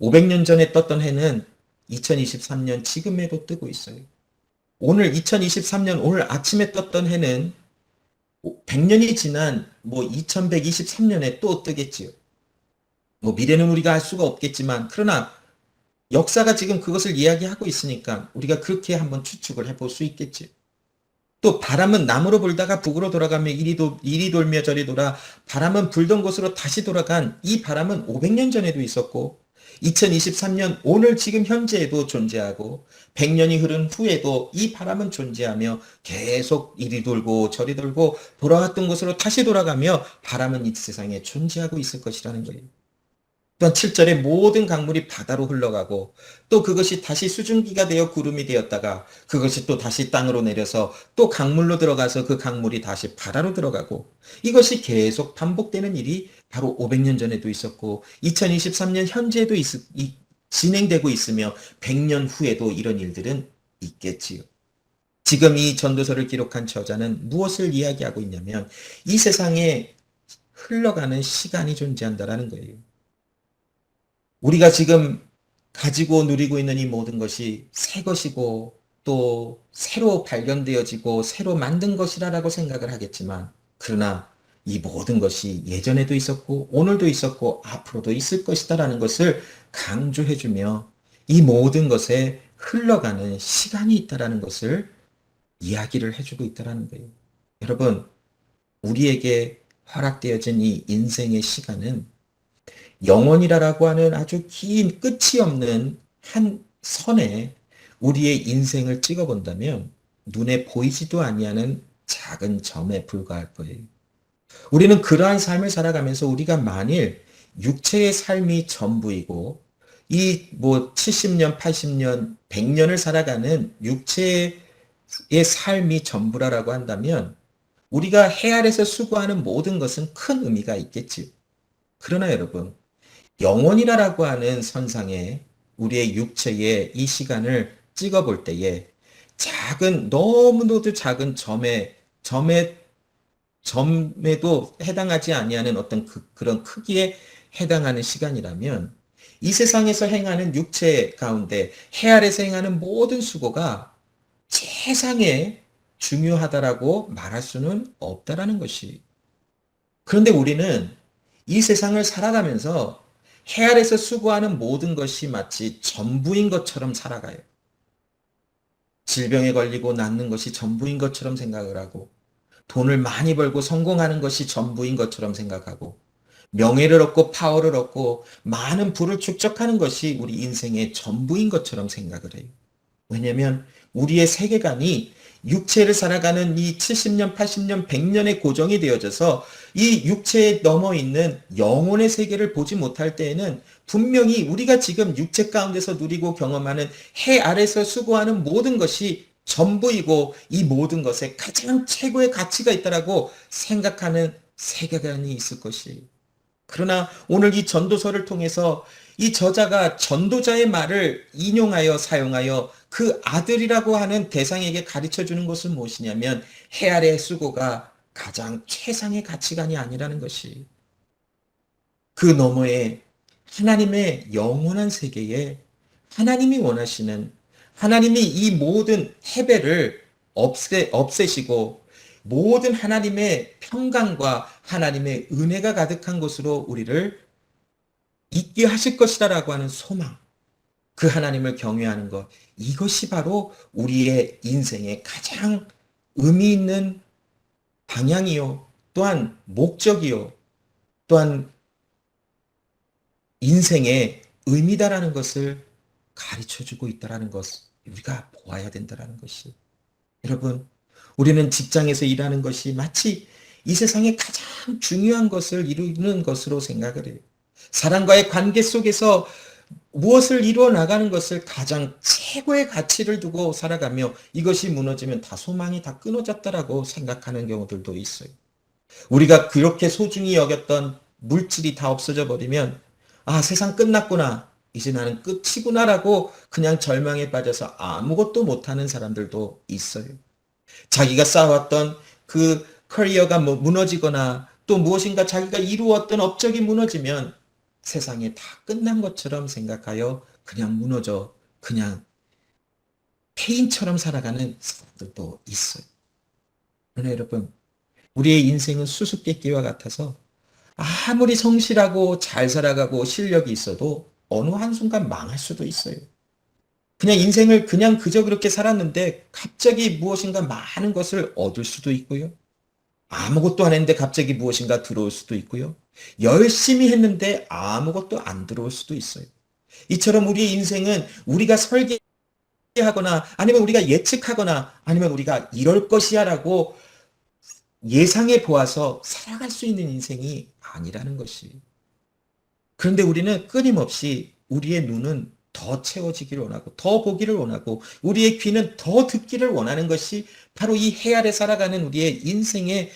500년 전에 떴던 해는 2023년 지금에도 뜨고 있어요. 오늘 2023년 오늘 아침에 떴던 해는 100년이 지난 뭐 2123년에 또 뜨겠지요. 뭐 미래는 우리가 알 수가 없겠지만 그러나 역사가 지금 그것을 이야기하고 있으니까 우리가 그렇게 한번 추측을 해볼 수 있겠지. 또 바람은 남으로 불다가 북으로 돌아가며 이리 돌며 저리 돌아 바람은 불던 곳으로 다시 돌아간 이 바람은 500년 전에도 있었고 2023년 오늘 지금 현재에도 존재하고 100년이 흐른 후에도 이 바람은 존재하며 계속 이리 돌고 저리 돌고 돌아왔던 곳으로 다시 돌아가며 바람은 이 세상에 존재하고 있을 것이라는 거예요. 또한 7절에 모든 강물이 바다로 흘러가고 또 그것이 다시 수증기가 되어 구름이 되었다가 그것이 또 다시 땅으로 내려서 또 강물로 들어가서 그 강물이 다시 바다로 들어가고 이것이 계속 반복되는 일이 바로 500년 전에도 있었고 2023년 현재에도 진행되고 있으며 100년 후에도 이런 일들은 있겠지요. 지금 이 전도서를 기록한 저자는 무엇을 이야기하고 있냐면 이 세상에 흘러가는 시간이 존재한다라는 거예요. 우리가 지금 가지고 누리고 있는 이 모든 것이 새 것이고 또 새로 발견되어지고 새로 만든 것이라고 생각을 하겠지만 그러나 이 모든 것이 예전에도 있었고 오늘도 있었고 앞으로도 있을 것이다라는 것을 강조해주며 이 모든 것에 흘러가는 시간이 있다라는 것을 이야기를 해주고 있다라는 거예요. 여러분, 우리에게 허락되어진 이 인생의 시간은 영원이라고 하는 아주 긴 끝이 없는 한 선에 우리의 인생을 찍어본다면 눈에 보이지도 아니하는 작은 점에 불과할 거예요. 우리는 그러한 삶을 살아가면서 우리가 만일 육체의 삶이 전부이고 이 뭐 70년, 80년, 100년을 살아가는 육체의 삶이 전부라고 한다면 우리가 해 아래서 수고하는 모든 것은 큰 의미가 있겠지. 그러나 여러분, 영원이라고 하는 선상에 우리의 육체의 이 시간을 찍어볼 때에 너무나도 작은 점에도 해당하지 아니하는 어떤 그런 크기에 해당하는 시간이라면 이 세상에서 행하는 육체 가운데 해 아래서 행하는 모든 수고가 세상에 중요하다라고 말할 수는 없다라는 것이. 그런데 우리는 이 세상을 살아가면서 해 아래서 수고하는 모든 것이 마치 전부인 것처럼 살아가요. 질병에 걸리고 낫는 것이 전부인 것처럼 생각을 하고, 돈을 많이 벌고 성공하는 것이 전부인 것처럼 생각하고, 명예를 얻고 파워를 얻고 많은 부를 축적하는 것이 우리 인생의 전부인 것처럼 생각을 해요. 왜냐하면 우리의 세계관이 육체를 살아가는 이 70년, 80년, 100년의 고정이 되어져서 이 육체에 넘어 있는 영혼의 세계를 보지 못할 때에는 분명히 우리가 지금 육체 가운데서 누리고 경험하는 해 아래서 수고하는 모든 것이 전부이고 이 모든 것에 가장 최고의 가치가 있다라고 생각하는 세계관이 있을 것이에요. 그러나 오늘 이 전도서를 통해서 이 저자가 전도자의 말을 인용하여 사용하여 그 아들이라고 하는 대상에게 가르쳐 주는 것은 무엇이냐면 해 아래의 수고가 가장 최상의 가치관이 아니라는 것이, 그 너머에 하나님의 영원한 세계에 하나님이 원하시는, 하나님이 이 모든 해배를 없애시고 모든 하나님의 평강과 하나님의 은혜가 가득한 곳으로 우리를 있게 하실 것이다라고 하는 소망, 그 하나님을 경외하는 것, 이것이 바로 우리의 인생의 가장 의미 있는 방향이요, 또한 목적이요, 또한 인생의 의미다라는 것을 가르쳐 주고 있다라는 것, 우리가 보아야 된다라는 것이. 여러분, 우리는 직장에서 일하는 것이 마치 이 세상의 가장 중요한 것을 이루는 것으로 생각을 해요. 사람과의 관계 속에서 무엇을 이루어 나가는 것을 가장 최고의 가치를 두고 살아가며 이것이 무너지면 다 소망이 다 끊어졌다라고 생각하는 경우들도 있어요. 우리가 그렇게 소중히 여겼던 물질이 다 없어져 버리면 아, 세상 끝났구나. 이제 나는 끝이구나라고 그냥 절망에 빠져서 아무것도 못하는 사람들도 있어요. 자기가 쌓아왔던 그 커리어가 무너지거나 또 무엇인가 자기가 이루었던 업적이 무너지면 세상에 다 끝난 것처럼 생각하여 그냥 무너져 그냥 폐인처럼 살아가는 사람들도 있어요. 그러나 여러분, 우리의 인생은 수수께끼와 같아서 아무리 성실하고 잘 살아가고 실력이 있어도 어느 한순간 망할 수도 있어요. 그냥 인생을 그냥 그저 그렇게 살았는데 갑자기 무엇인가 많은 것을 얻을 수도 있고요. 아무것도 안 했는데 갑자기 무엇인가 들어올 수도 있고요. 열심히 했는데 아무것도 안 들어올 수도 있어요. 이처럼 우리의 인생은 우리가 설계하거나 아니면 우리가 예측하거나 아니면 우리가 이럴 것이야라고 예상해 보아서 살아갈 수 있는 인생이 아니라는 것이. 그런데 우리는 끊임없이 우리의 눈은 더 채워지기를 원하고 더 보기를 원하고 우리의 귀는 더 듣기를 원하는 것이 바로 이 해 아래 살아가는 우리의 인생의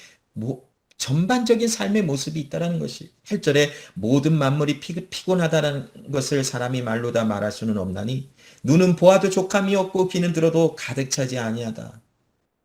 전반적인 삶의 모습이 있다는 것이. 8절에 모든 만물이 피곤하다는 것을 사람이 말로 다 말할 수는 없나니 눈은 보아도 족함이 없고 귀는 들어도 가득 차지 아니하다.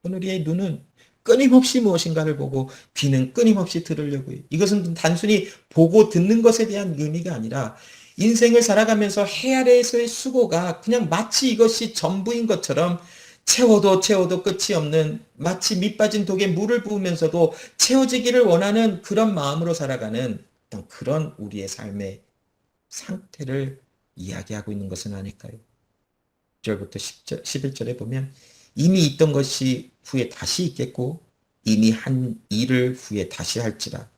우리의 눈은 끊임없이 무엇인가를 보고 귀는 끊임없이 들으려고 해요. 이것은 단순히 보고 듣는 것에 대한 의미가 아니라 인생을 살아가면서 해 아래에서의 수고가 그냥 마치 이것이 전부인 것처럼 채워도 채워도 끝이 없는, 마치 밑 빠진 독에 물을 부으면서도 채워지기를 원하는 그런 마음으로 살아가는 그런 우리의 삶의 상태를 이야기하고 있는 것은 아닐까요? 9절부터 10절, 11절에 보면 이미 있던 것이 후에 다시 있겠고 이미 한 일을 후에 다시 할지라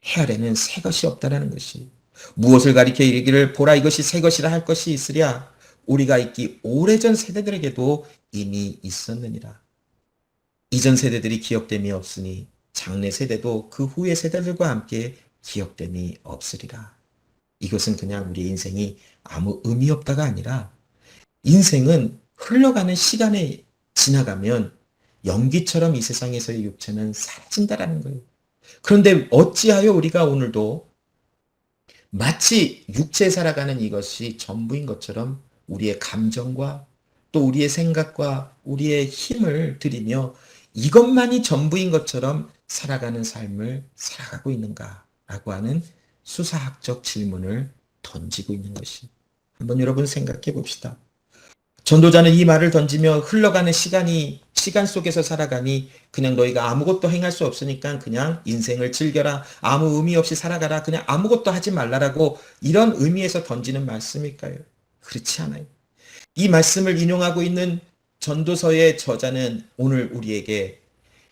해 아래는 새 것이 없다라는 것이. 무엇을 가리켜 이르기를 보라 이것이 새 것이라 할 것이 있으랴 우리가 있기 오래전 세대들에게도 이미 있었느니라. 이전 세대들이 기억됨이 없으니 장래 세대도 그 후의 세대들과 함께 기억됨이 없으리라. 이것은 그냥 우리 인생이 아무 의미 없다가 아니라 인생은 흘러가는 시간에 지나가면 연기처럼 이 세상에서의 육체는 사라진다라는 거예요. 그런데 어찌하여 우리가 오늘도 마치 육체에 살아가는 이것이 전부인 것처럼 우리의 감정과 또 우리의 생각과 우리의 힘을 들이며 이것만이 전부인 것처럼 살아가는 삶을 살아가고 있는가라고 하는 수사학적 질문을 던지고 있는 것이. 한번 여러분 생각해 봅시다. 전도자는 이 말을 던지며 흘러가는 시간 속에서 살아가니 그냥 너희가 아무것도 행할 수 없으니까 그냥 인생을 즐겨라. 아무 의미 없이 살아가라. 그냥 아무것도 하지 말라라고 이런 의미에서 던지는 말씀일까요? 그렇지 않아요. 이 말씀을 인용하고 있는 전도서의 저자는 오늘 우리에게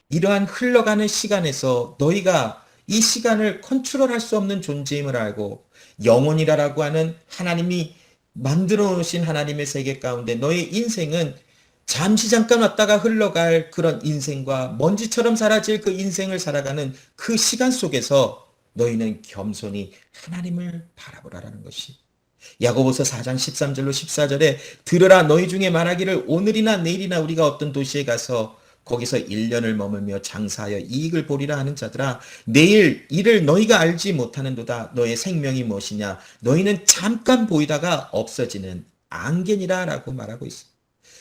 이러한 흘러가는 시간에서 너희가 이 시간을 컨트롤할 수 없는 존재임을 알고 영혼이라고 하는 하나님이 만들어 놓으신 하나님의 세계 가운데 너의 인생은 잠시 잠깐 왔다가 흘러갈 그런 인생과 먼지처럼 사라질 그 인생을 살아가는 그 시간 속에서 너희는 겸손히 하나님을 바라보라라는 것이 야고보서 4장 13절로 14절에 들으라 너희 중에 말하기를 오늘이나 내일이나 우리가 어떤 도시에 가서 거기서 1년을 머물며 장사하여 이익을 보리라 하는 자들아 내일 일을 너희가 알지 못하는도다 너의 생명이 무엇이냐 너희는 잠깐 보이다가 없어지는 안개니라 라고 말하고 있습니다.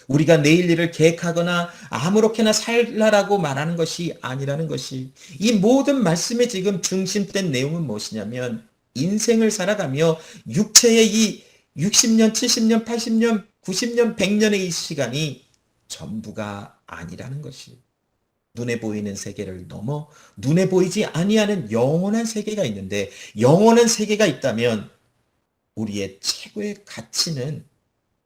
우리가 내일 일을 계획하거나 아무렇게나 살라라고 말하는 것이 아니라는 것이 이 모든 말씀의 지금 중심된 내용은 무엇이냐면 인생을 살아가며 육체의 이 60년, 70년, 80년, 90년, 100년의 이 시간이 전부가 아니라는 것이 눈에 보이는 세계를 넘어 눈에 보이지 아니하는 영원한 세계가 있는데 영원한 세계가 있다면 우리의 최고의 가치는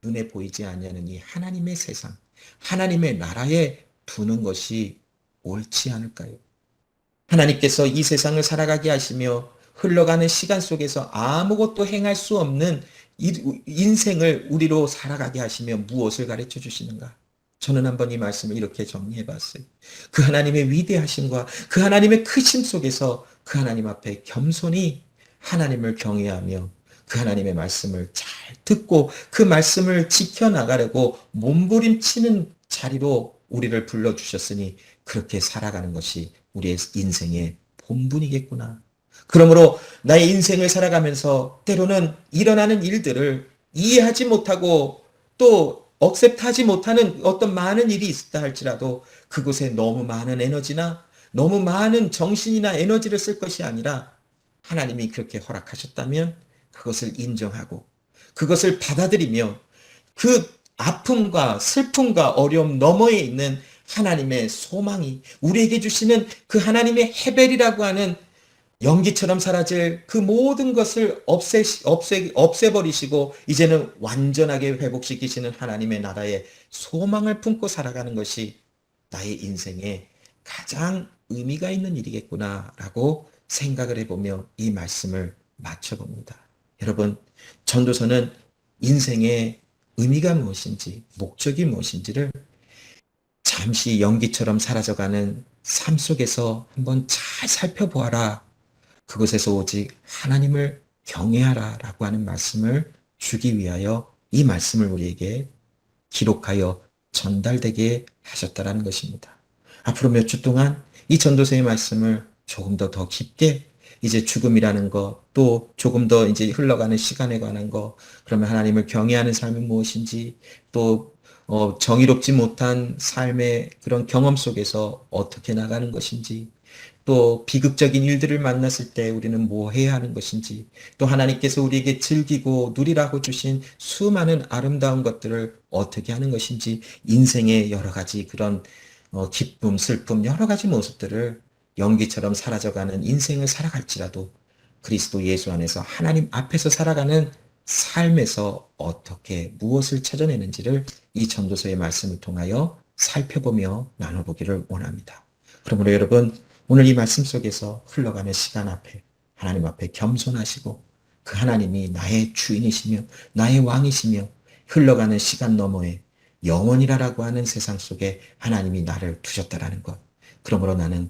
눈에 보이지 아니하는 이 하나님의 세상, 하나님의 나라에 두는 것이 옳지 않을까요? 하나님께서 이 세상을 살아가게 하시며 흘러가는 시간 속에서 아무것도 행할 수 없는 인생을 우리로 살아가게 하시며 무엇을 가르쳐 주시는가? 저는 한번 이 말씀을 이렇게 정리해 봤어요. 그 하나님의 위대하심과 그 하나님의 크심 속에서 그 하나님 앞에 겸손히 하나님을 경외하며 그 하나님의 말씀을 잘 듣고 그 말씀을 지켜나가려고 몸부림치는 자리로 우리를 불러주셨으니 그렇게 살아가는 것이 우리의 인생의 본분이겠구나. 그러므로 나의 인생을 살아가면서 때로는 일어나는 일들을 이해하지 못하고 또 억셉트하지 못하는 어떤 많은 일이 있다 할지라도 그곳에 너무 많은 에너지나 너무 많은 정신이나 에너지를 쓸 것이 아니라 하나님이 그렇게 허락하셨다면 그것을 인정하고 그것을 받아들이며 그 아픔과 슬픔과 어려움 너머에 있는 하나님의 소망이 우리에게 주시는 그 하나님의 헤벨이라고 하는 연기처럼 사라질 그 모든 것을 없애버리시고 이제는 완전하게 회복시키시는 하나님의 나라에 소망을 품고 살아가는 것이 나의 인생에 가장 의미가 있는 일이겠구나라고 생각을 해보며 이 말씀을 마쳐봅니다. 여러분, 전도서는 인생의 의미가 무엇인지, 목적이 무엇인지를 잠시 연기처럼 사라져가는 삶 속에서 한번 잘 살펴보아라. 그곳에서 오직 하나님을 경외하라 라고 하는 말씀을 주기 위하여 이 말씀을 우리에게 기록하여 전달되게 하셨다라는 것입니다. 앞으로 몇 주 동안 이 전도서의 말씀을 조금 더 깊게 이제 죽음이라는 것, 또 조금 더 이제 흘러가는 시간에 관한 것, 그러면 하나님을 경외하는 삶은 무엇인지, 또 정의롭지 못한 삶의 그런 경험 속에서 어떻게 나가는 것인지, 또 비극적인 일들을 만났을 때 우리는 뭐 해야 하는 것인지, 또 하나님께서 우리에게 즐기고 누리라고 주신 수많은 아름다운 것들을 어떻게 하는 것인지, 인생의 여러 가지 그런 기쁨, 슬픔, 여러 가지 모습들을 연기처럼 사라져가는 인생을 살아갈지라도 그리스도 예수 안에서 하나님 앞에서 살아가는 삶에서 어떻게 무엇을 찾아내는지를 이 전도서의 말씀을 통하여 살펴보며 나눠보기를 원합니다. 그러므로 여러분, 오늘 이 말씀 속에서 흘러가는 시간 앞에 하나님 앞에 겸손하시고 그 하나님이 나의 주인이시며 나의 왕이시며 흘러가는 시간 너머에 영원이라고 하는 세상 속에 하나님이 나를 두셨다라는 것. 그러므로 나는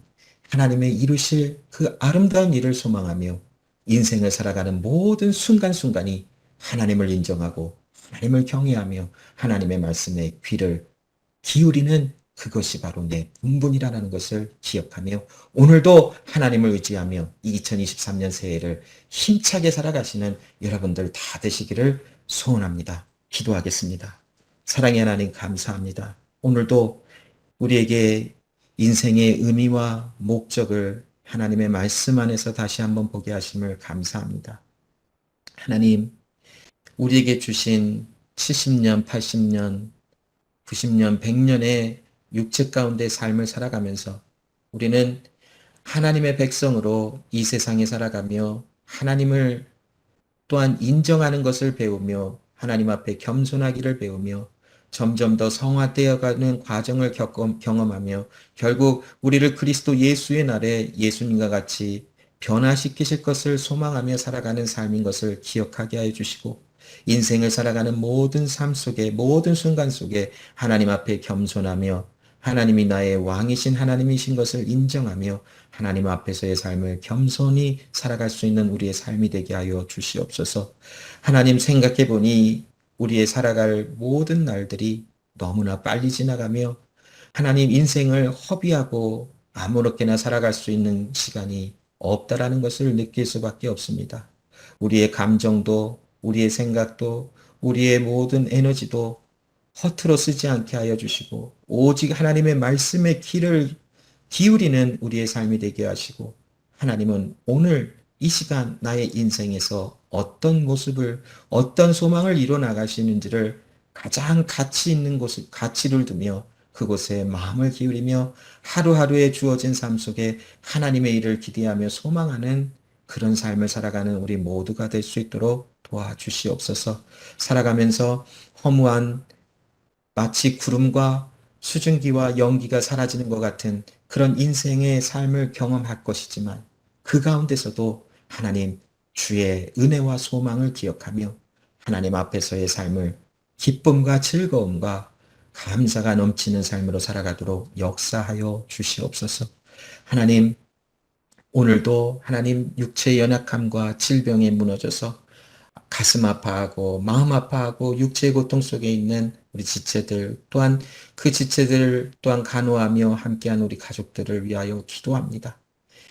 하나님의 이루실 그 아름다운 일을 소망하며 인생을 살아가는 모든 순간순간이 하나님을 인정하고 하나님을 경외하며 하나님의 말씀에 귀를 기울이는 그것이 바로 내 본분이라는 것을 기억하며 오늘도 하나님을 의지하며 이 2023년 새해를 힘차게 살아가시는 여러분들 다 되시기를 소원합니다. 기도하겠습니다. 사랑의 하나님 감사합니다. 오늘도 우리에게 인생의 의미와 목적을 하나님의 말씀 안에서 다시 한번 보게 하심을 감사합니다. 하나님, 우리에게 주신 70년, 80년, 90년, 100년의 육체 가운데 삶을 살아가면서 우리는 하나님의 백성으로 이 세상에 살아가며 하나님을 또한 인정하는 것을 배우며 하나님 앞에 겸손하기를 배우며 점점 더 성화되어가는 과정을 경험하며 결국 우리를 그리스도 예수의 날에 예수님과 같이 변화시키실 것을 소망하며 살아가는 삶인 것을 기억하게 하여 주시고 인생을 살아가는 모든 삶 속에 모든 순간 속에 하나님 앞에 겸손하며 하나님이 나의 왕이신 하나님이신 것을 인정하며 하나님 앞에서의 삶을 겸손히 살아갈 수 있는 우리의 삶이 되게 하여 주시옵소서. 하나님 생각해 보니 우리의 살아갈 모든 날들이 너무나 빨리 지나가며 하나님 인생을 허비하고 아무렇게나 살아갈 수 있는 시간이 없다라는 것을 느낄 수밖에 없습니다. 우리의 감정도 우리의 생각도 우리의 모든 에너지도 허투루 쓰지 않게 하여 주시고 오직 하나님의 말씀에 귀를 기울이는 우리의 삶이 되게 하시고 하나님은 오늘 이 시간 나의 인생에서 어떤 모습을 어떤 소망을 이뤄 나가시는지를 가장 가치 있는 곳 가치를 두며 그곳에 마음을 기울이며 하루하루에 주어진 삶 속에 하나님의 일을 기대하며 소망하는 그런 삶을 살아가는 우리 모두가 될 수 있도록 도와주시옵소서. 살아가면서 허무한 마치 구름과 수증기와 연기가 사라지는 것 같은 그런 인생의 삶을 경험할 것이지만 그 가운데서도 하나님 주의 은혜와 소망을 기억하며 하나님 앞에서의 삶을 기쁨과 즐거움과 감사가 넘치는 삶으로 살아가도록 역사하여 주시옵소서. 하나님 오늘도 하나님 육체의 연약함과 질병에 무너져서 가슴 아파하고 마음 아파하고 육체의 고통 속에 있는 우리 지체들 또한 그 지체들 또한 간호하며 함께한 우리 가족들을 위하여 기도합니다.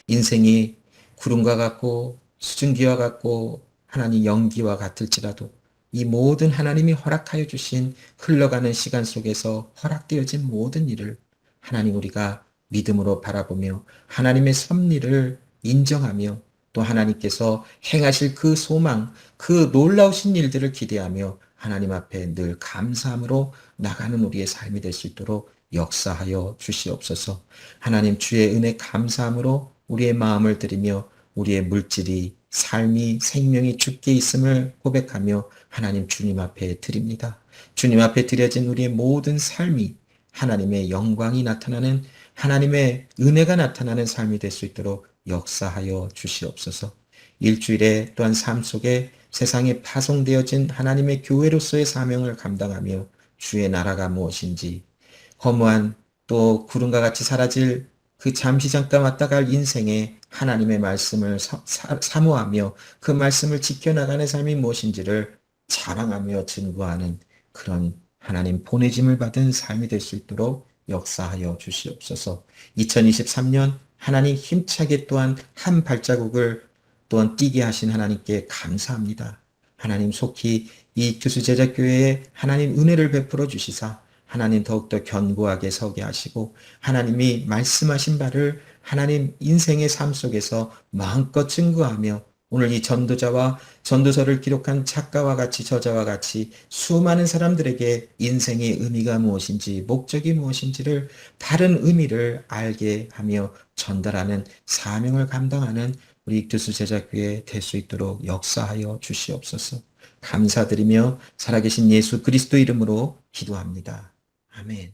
인생이 구름과 같고 수증기와 같고 하나님 연기와 같을지라도 이 모든 하나님이 허락하여 주신 흘러가는 시간 속에서 허락되어진 모든 일을 하나님 우리가 믿음으로 바라보며 하나님의 섭리를 인정하며 또 하나님께서 행하실 그 소망, 그 놀라우신 일들을 기대하며 하나님 앞에 늘 감사함으로 나가는 우리의 삶이 될 수 있도록 역사하여 주시옵소서. 하나님 주의 은혜 감사함으로 우리의 마음을 드리며 우리의 물질이 삶이 생명이 주께 있음을 고백하며 하나님 주님 앞에 드립니다. 주님 앞에 드려진 우리의 모든 삶이 하나님의 영광이 나타나는 하나님의 은혜가 나타나는 삶이 될 수 있도록 역사하여 주시옵소서. 일주일에 또한 삶 속에 세상에 파송되어진 하나님의 교회로서의 사명을 감당하며 주의 나라가 무엇인지 허무한 또 구름과 같이 사라질 그 잠시 잠깐 왔다 갈 인생에 하나님의 말씀을 사모하며 그 말씀을 지켜나가는 삶이 무엇인지를 자랑하며 증거하는 그런 하나님 보내짐을 받은 삶이 될 수 있도록 역사하여 주시옵소서. 2023년 하나님 힘차게 또한 한 발자국을 또한 뛰게 하신 하나님께 감사합니다. 하나님 속히 이 교수제자교회에 하나님 은혜를 베풀어 주시사 하나님 더욱더 견고하게 서게 하시고 하나님이 말씀하신 바를 하나님 인생의 삶 속에서 마음껏 증거하며 오늘 이 전도자와 전도서를 기록한 작가와 같이 저자와 같이 수많은 사람들에게 인생의 의미가 무엇인지 목적이 무엇인지를 다른 의미를 알게 하며 전달하는 사명을 감당하는 우리 교수제자교회 될 수 있도록 역사하여 주시옵소서. 감사드리며 살아계신 예수 그리스도 이름으로 기도합니다. 아멘.